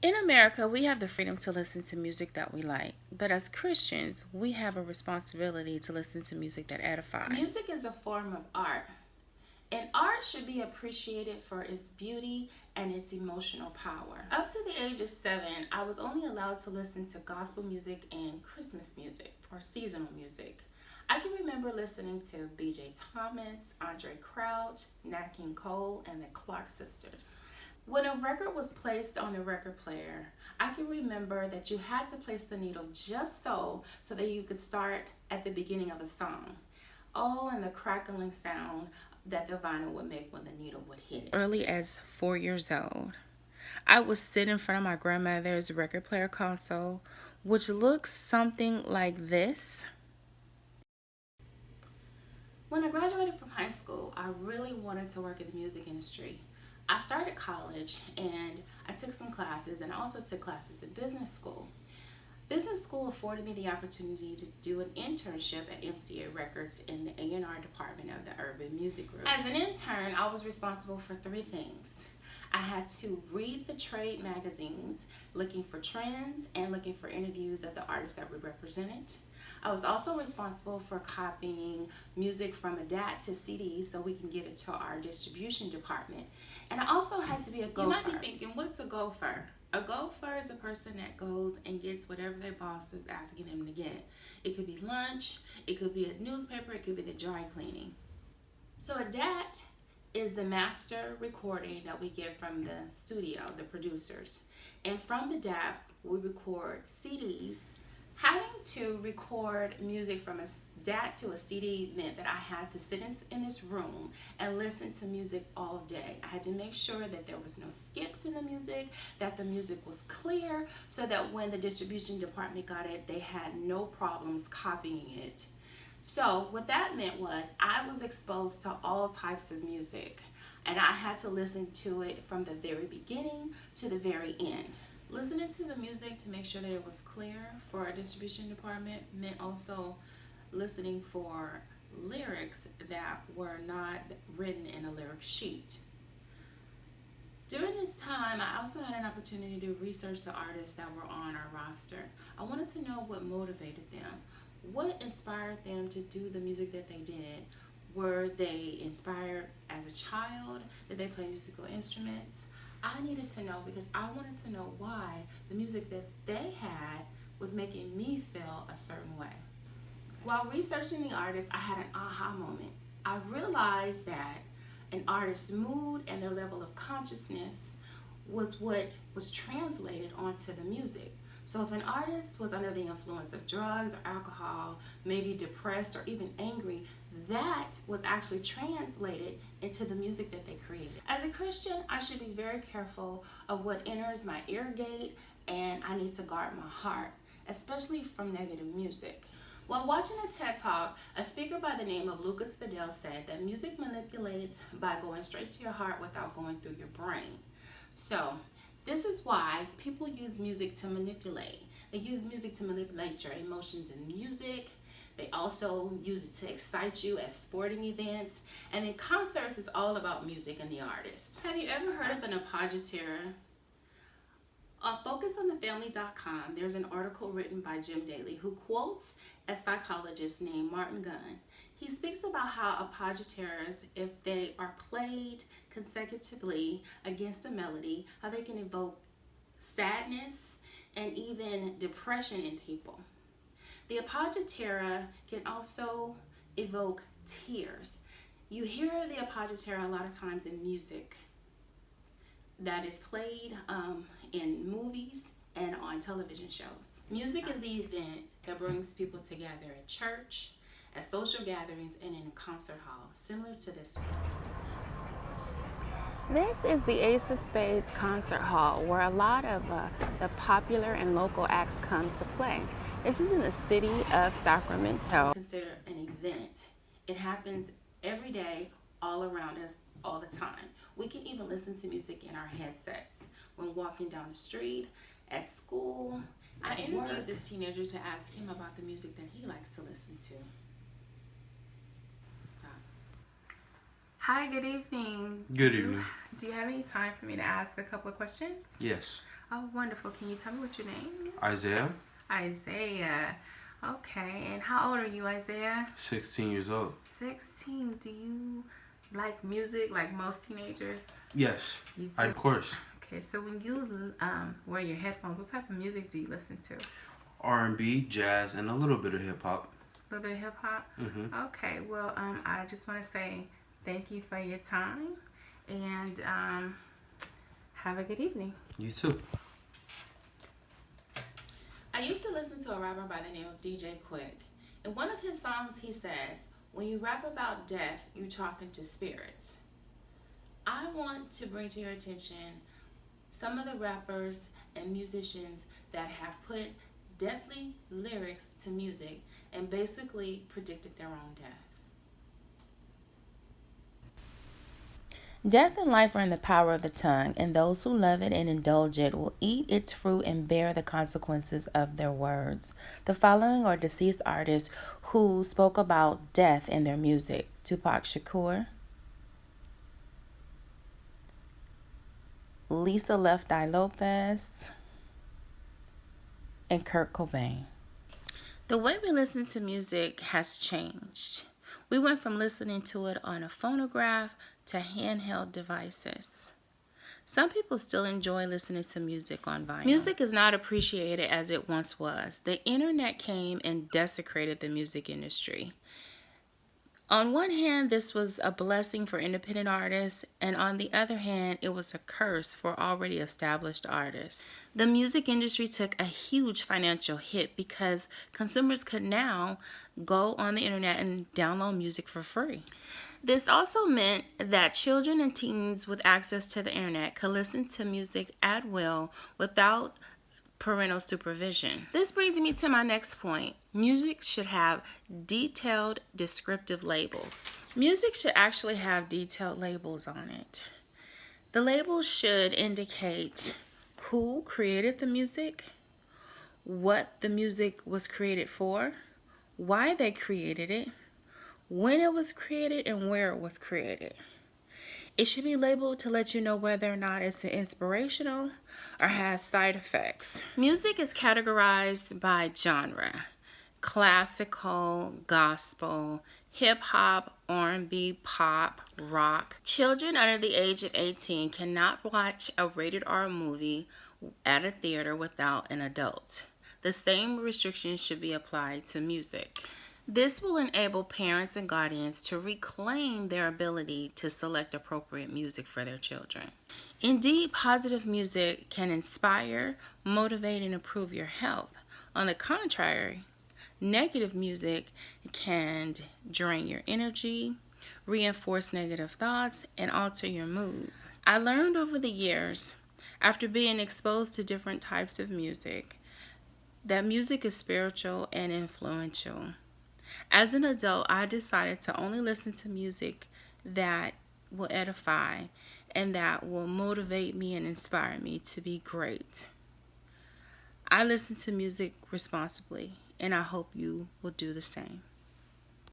In America, we have the freedom to listen to music that we like, but as Christians, we have a responsibility to listen to music that edifies. Music is a form of art, and art should be appreciated for its beauty and its emotional power. Up to the age of 7, I was only allowed to listen to gospel music and Christmas music, or seasonal music. I can remember listening to B.J. Thomas, Andre Crouch, Nat King Cole, and the Clark Sisters. When a record was placed on the record player, I can remember that you had to place the needle just so that you could start at the beginning of a song. Oh, and the crackling sound that the vinyl would make when the needle would hit it. Early as 4 years old, I would sit in front of my grandmother's record player console, which looks something like this. When I graduated from high school, I really wanted to work in the music industry. I started college and I took some classes, and I also took classes in business school. Business school afforded me the opportunity to do an internship at MCA Records in the A&R department of the Urban Music Group. As an intern, I was responsible for 3 things. I had to read the trade magazines, looking for trends and looking for interviews of the artists that we represented. I was also responsible for copying music from a DAT to CD so we can give it to our distribution department. And I also had to be a gopher. You might be thinking, what's a gopher? A gopher is a person that goes and gets whatever their boss is asking them to get. It could be lunch, it could be a newspaper, it could be the dry cleaning. So a DAT is the master recording that we get from the studio, the producers. And from the DAT, we record CDs. Having to record music from a DAT to a CD meant that I had to sit in this room and listen to music all day. I had to make sure that there was no skips in the music, that the music was clear, so that when the distribution department got it, they had no problems copying it. So what that meant was I was exposed to all types of music, and I had to listen to it from the very beginning to the very end. Listening to the music to make sure that it was clear for our distribution department meant also listening for lyrics that were not written in a lyric sheet. During this time, I also had an opportunity to research the artists that were on our roster. I wanted to know what motivated them, what inspired them to do the music that they did. Were they inspired as a child? Did they play musical instruments? I needed to know because I wanted to know why the music that they had was making me feel a certain way. While researching the artist, I had an aha moment. I realized that an artist's mood and their level of consciousness was what was translated onto the music. So if an artist was under the influence of drugs or alcohol, maybe depressed or even angry, that was actually translated into the music that they created. As a Christian, I should be very careful of what enters my ear gate, and I need to guard my heart, especially from negative music. While watching a TED Talk, a speaker by the name of Lucas Fidel said that music manipulates by going straight to your heart without going through your brain. So this is why people use music to manipulate. They use music to manipulate your emotions in music. They also use it to excite you at sporting events. And then concerts is all about music and the artist. Have you ever heard of an apologetiera? On FocusOnTheFamily.com, there's an article written by Jim Daly who quotes a psychologist named Martin Gunn. He speaks about how apologetiras, if they are played consecutively against a melody, how they can evoke sadness and even depression in people. The apologetiera can also evoke tears. You hear the apologetiera a lot of times in music that is played in movies and on television shows. Music is the event that brings people together at church, at social gatherings, and in a concert hall, similar to this one. This is the Ace of Spades concert hall, where a lot of the popular and local acts come to play. This is in the city of Sacramento. Consider an event. It happens every day, all around us, all the time. We can even listen to music in our headsets when walking down the street, at school. I interviewed this teenager to ask him about the music that he likes to listen to. Stop. Hi, good evening. Good evening. Do you have any time for me to ask a couple of questions? Yes. Oh, wonderful. Can you tell me what your name is? Isaiah, Isaiah. Okay. And how old are you, Isaiah? 16 years old. 16. Do you like music like most teenagers? Yes, You do? of course. Okay. So when you wear your headphones, what type of music do you listen to? R&B, jazz, and a little bit of hip hop. A little bit of hip hop? Mm-hmm. Okay. Well, I just want to say thank you for your time and have a good evening. You too. I used to listen to a rapper by the name of DJ Quick. In one of his songs, he says, "When you rap about death, you're talking to spirits." I want to bring to your attention some of the rappers and musicians that have put deathly lyrics to music and basically predicted their own death. Death and life are in the power of the tongue, and those who love it and indulge it will eat its fruit and bear the consequences of their words. The following are deceased artists who spoke about death in their music: Tupac Shakur, Lisa Left Eye Lopez, and Kurt Cobain. The way we listen to music has changed. We went from listening to it on a phonograph to handheld devices. Some people still enjoy listening to music on vinyl. Music is not appreciated as it once was. The internet came and desecrated the music industry. On one hand, this was a blessing for independent artists, and on the other hand, it was a curse for already established artists. The music industry took a huge financial hit because consumers could now go on the internet and download music for free. This also meant that children and teens with access to the internet could listen to music at will without parental supervision. This brings me to my next point. Music should have detailed descriptive labels. Music should actually have detailed labels on it. The labels should indicate who created the music, what the music was created for, why they created it, when it was created, and where it was created. It should be labeled to let you know whether or not it's inspirational or has side effects. Music is categorized by genre: classical, gospel, hip hop, R&B, pop, rock. Children under the age of 18 cannot watch a rated R movie at a theater without an adult. The same restrictions should be applied to music. This will enable parents and guardians to reclaim their ability to select appropriate music for their children. Indeed, positive music can inspire, motivate, and improve your health. On the contrary, negative music can drain your energy, reinforce negative thoughts, and alter your moods. I learned over the years, after being exposed to different types of music, that music is spiritual and influential. As an adult, I decided to only listen to music that will edify and that will motivate me and inspire me to be great. I listen to music responsibly, and I hope you will do the same.